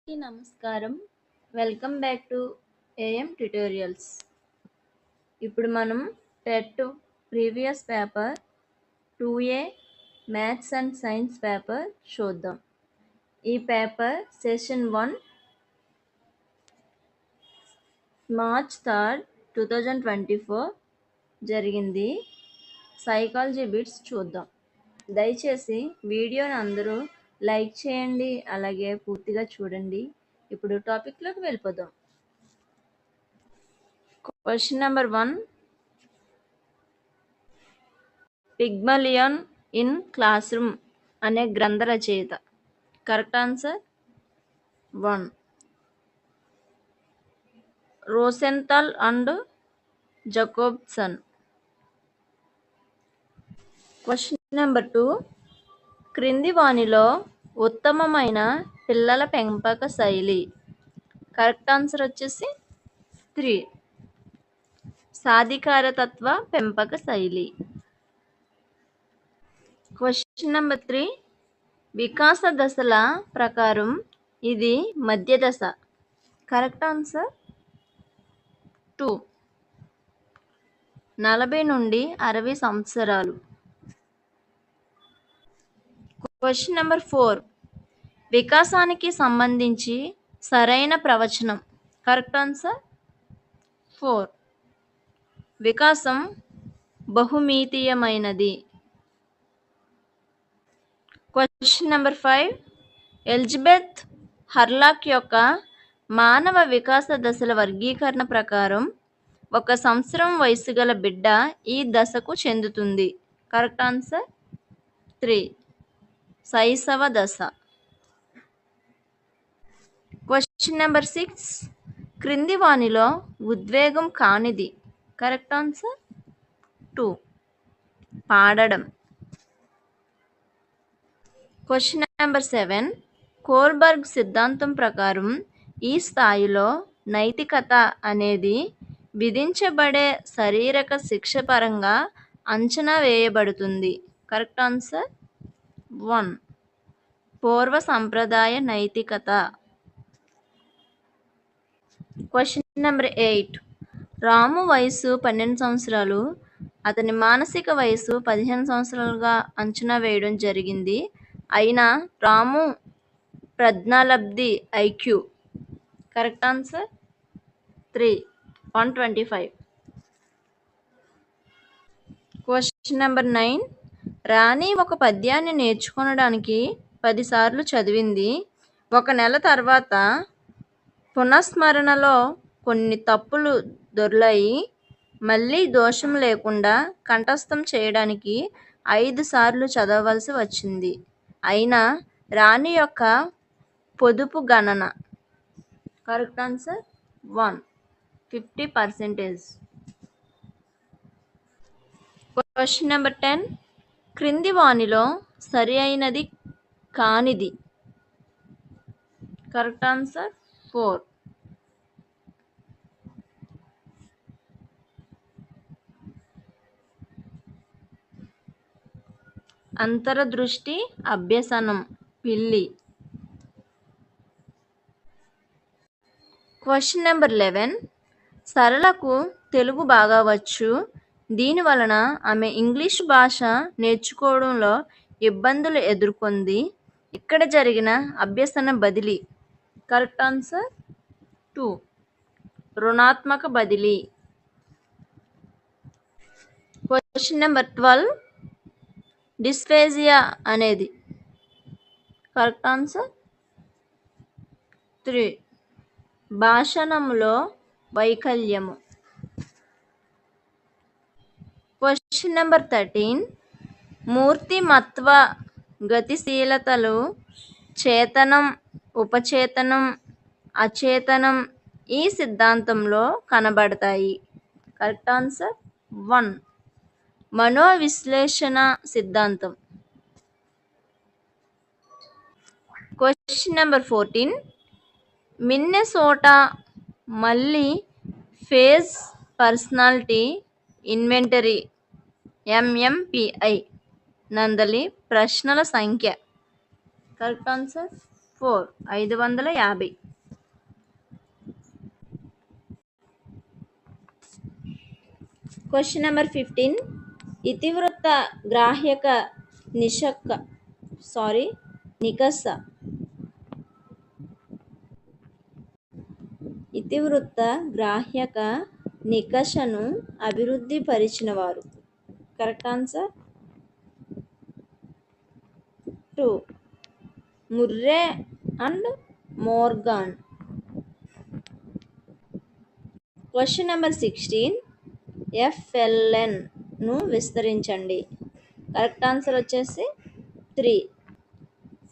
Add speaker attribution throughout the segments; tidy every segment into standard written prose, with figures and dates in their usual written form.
Speaker 1: అందరికీ నమస్కారం. Welcome back to AM tutorials. ఇప్పుడు మనం TET previous paper 2A maths and science paper చూద్దాం. ఈ పేపర్ సెషన్ 1 మార్చ్ 3, 2024 జరిగింది. సైకాలజీ బిట్స్ చూద్దాం. దయచేసి వీడియోని అందరూ లైక్ చేయండి, అలాగే పూర్తిగా చూడండి. ఇప్పుడు టాపిక్లోకి వెళ్ళిపోదాం. Question number 1, Pygmalion in class room అనే గ్రంథ రచయిత. Correct answer 1, Rosenthal and Jacobson. Question number 2, క్రింది వానిలో ఉత్తమమైన పిల్లల పెంపక శైలి. కరెక్ట్ ఆన్సర్ వచ్చేసి 3, సాధికారతత్వ పెంపక శైలి. క్వశ్చన్ నెంబర్ 3, వికాస దశల ప్రకారం ఇది మధ్య దశ. కరెక్ట్ ఆన్సర్ 2, 40 నుండి 60 సంవత్సరాలు. క్వశ్చన్ నెంబర్ 4, వికాసానికి సంబంధించి సరైన ప్రవచనం. కరెక్ట్ ఆన్సర్ 4, వికాసం బహుమితీయమైనది. క్వశ్చన్ నెంబర్ 5, ఎలిజబెత్ హర్లాక్ యొక్క మానవ వికాస దశల వర్గీకరణ ప్రకారం 1 సంవత్సరం వయసు గల బిడ్డ ఈ దశకు చెందుతుంది. కరెక్ట్ ఆన్సర్ 3, శైశవ దశ. క్వశ్చన్ నెంబర్ 6, క్రింది వానిలో ఉద్వేగం కానిది. కరెక్ట్ ఆన్సర్ 2, పాడడం. క్వశ్చన్ నెంబర్ 7, కోల్బర్గ్ సిద్ధాంతం ప్రకారం ఈ స్థాయిలో నైతికత అనేది విధించబడే శారీరక శిక్ష పరంగా అంచనా వేయబడుతుంది. కరెక్ట్ ఆన్సర్ 1, పూర్వ సంప్రదాయ నైతికత. క్వశ్చన్ నెంబర్ 8, రాము వయసు 12 సంవత్సరాలు, అతని మానసిక వయసు 15 సంవత్సరాలుగా అంచనా వేయడం జరిగింది. అయినా రాము ప్రజ్ఞాలబ్ధి IQ. Correct answer 3, 125. Question number 9, Rani ఒక పద్యాన్ని నేర్చుకోవడానికి 10 సార్లు చదివింది. 1 నెల తర్వాత పునఃస్మరణలో కొన్ని తప్పులు దొర్లాయి. మళ్ళీ దోషం లేకుండా కంఠస్థం చేయడానికి 5 సార్లు చదవవలసి వచ్చింది. అయినా రాణి యొక్క పొదుపు గణన. Correct answer 1, 50%. క్వశ్చన్ నెంబర్ 10, క్రింది వానిలో సరి అయినది కానిది. కరెక్ట్ ఆన్సర్ 4, అంతరదృష్టి అభ్యసనం పిల్లి. క్వశ్చన్ నెంబర్ 11, సరళకు తెలుగు బాగా వచ్చు. దీని వలన ఆమె ఇంగ్లీష్ భాష నేర్చుకోవడంలో ఇబ్బందులు ఎదుర్కొంది. ఇక్కడ జరిగిన అభ్యసన బదిలీ. కరెక్ట్ ఆన్సర్ 2, రుణాత్మక బదిలీ. క్వశ్చన్ నెంబర్ 12, డిస్ఫేజియా అనేది. కరెక్ట్ ఆన్సర్ 3, భాషణంలో వైకల్యము. క్వశ్చన్ నెంబర్ 13, మూర్తిమత్వ గతిశీలతలు చేతనం, ఉపచేతనం, అచేతనం ఈ సిద్ధాంతంలో కనబడతాయి. కరెక్ట్ ఆన్సర్ 1, మనోవిశ్లేషణ సిద్ధాంతం. Question number 14, Minnesota multiphasic personality inventory MMPI నందలి ప్రశ్నల సంఖ్య. Correct answer 4 550. Question number 15. ఇతివృత్త గ్రాహ్యక నికష ఇతివృత్త గ్రాహ్యక నికషను అభివృద్ధి పరిచినవారు. Correct answer 2 Murray and Morgan. Question number 16. FLNను విస్తరించండి. కరెక్ట్ ఆన్సర్ వచ్చేసి 3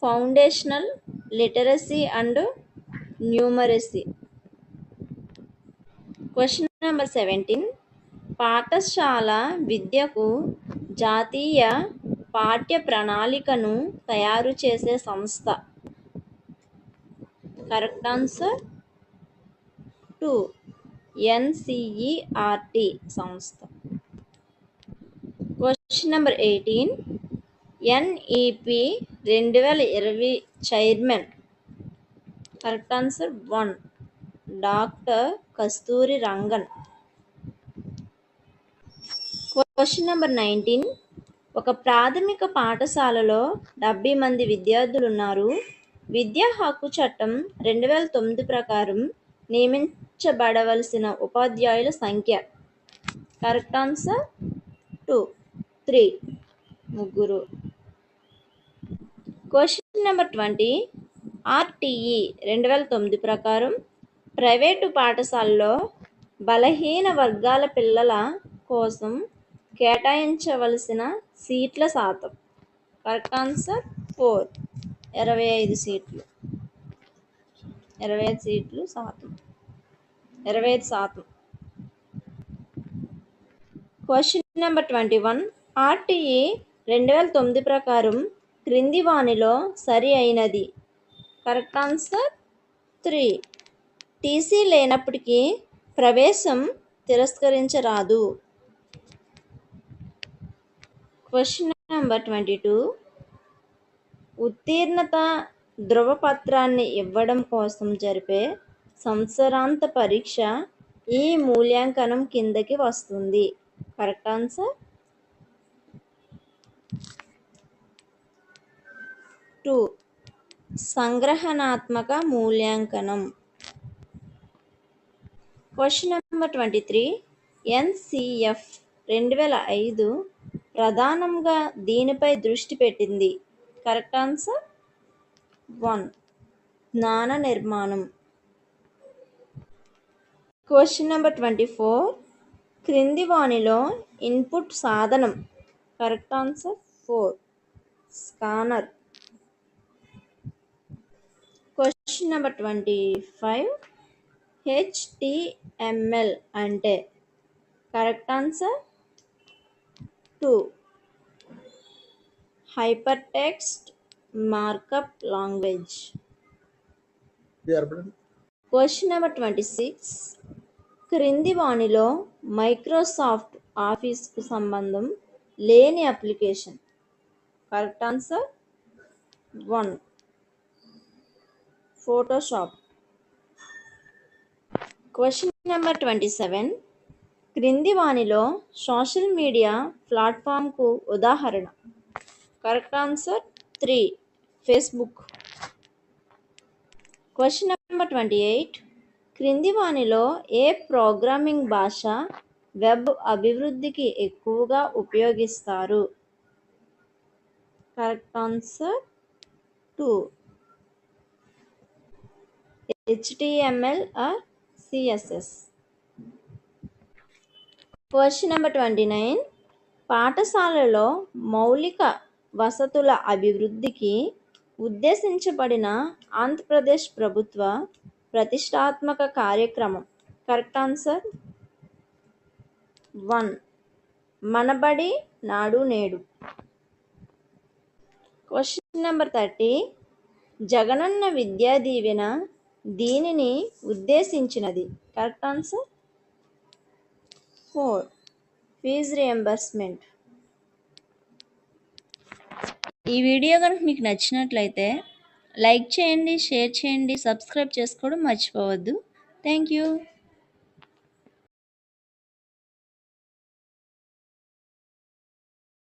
Speaker 1: foundational literacy and numeracy. Question number 17. పాఠశాల విద్యకు జాతీయ పాఠ్య ప్రణాళికను తయారు చేసే సంస్థ. కరెక్ట్ ఆన్సర్ 2 NCERT సంస్థ. Question number 18. NEP 2020 chairman. Correct answer 1 doctor Kasturi Rangan. Question number 19. ఒక ప్రాథమిక పాఠశాలలో 70 మంది విద్యార్థులు ఉన్నారు. విద్యా హక్కు చట్టం 2009 ప్రకారం నియమించబడవలసిన ఉపాధ్యాయుల సంఖ్య. కరెక్ట్ ఆన్సర్ 2 3 ముగ్గురు. Question number 20. RTE 2009 ప్రకారం ప్రైవేటు పాఠశాలలో బలహీన వర్గాల పిల్లల కోసం కేటాయించవలసిన సీట్ల శాతం. కరెక్ట్ ఆన్సర్ 4 25 సీట్లు. 25 శాతం. Question number 21. RTE 2009 ప్రకారం క్రింది వానిలో సరి అయినది. కరెక్ట్ ఆన్సర్ 3 టీసీ లేనప్పటికీ ప్రవేశం తిరస్కరించరాదు. Question number 22. ఉత్తీర్ణత ధృవపత్రాన్ని ఇవ్వడం కోసం జరిపే సంవత్సరాంత పరీక్ష ఈ మూల్యాంకనం కిందకి వస్తుంది. కరెక్ట్ ఆన్సర్ 2 సంగ్రహణాత్మక మూల్యాంకనం. Question number 23. NCF 2005 ప్రధానంగా దీనిపై దృష్టి పెట్టింది. కరెక్ట్ ఆన్సర్ 1 జ్ఞాన నిర్మాణం. Question number 24. క్రింది వానిలో ఇన్పుట్ సాధనం. Correct answer 4 scanner. Question number 25. HTML అంటే. Correct answer 2 hyper text markup language. Question number 26. క్రింది వానిలో మైక్రోసాఫ్ట్ ఆఫీస్కు సంబంధం లేని application. Correct answer 1 Photoshop. Question number 27. క్రింది వానిలో సోషల్ మీడియా ప్లాట్ఫామ్కు ఉదాహరణ. Correct answer 3 Facebook. Question number 28. క్రింది వానిలో ఏ ప్రోగ్రామింగ్ భాష వెబ్ అభివృద్ధికి ఎక్కువగా ఉపయోగిస్తారు. Correct answer 2 HTML or CSS. Question number 29. పాఠశాలలో మౌలిక వసతుల అభివృద్ధికి ఉద్దేశించబడిన ఆంధ్రప్రదేశ్ ప్రభుత్వ ప్రతిష్టాత్మక కార్యక్రమం. కరెక్ట్ ఆన్సర్ 1 మనబడి నాడు నేడు. Question number 30. జగనన్న విద్యా దీవెన దీనిని ఉద్దేశించినది. Correct answer 4 fee reimbursement. ఈ వీడియో కనుక మీకు నచ్చినట్లయితే లైక్ చేయండి, షేర్ చేయండి, సబ్స్క్రైబ్ చేసుకోవడం మర్చిపోవద్దు. Thank you.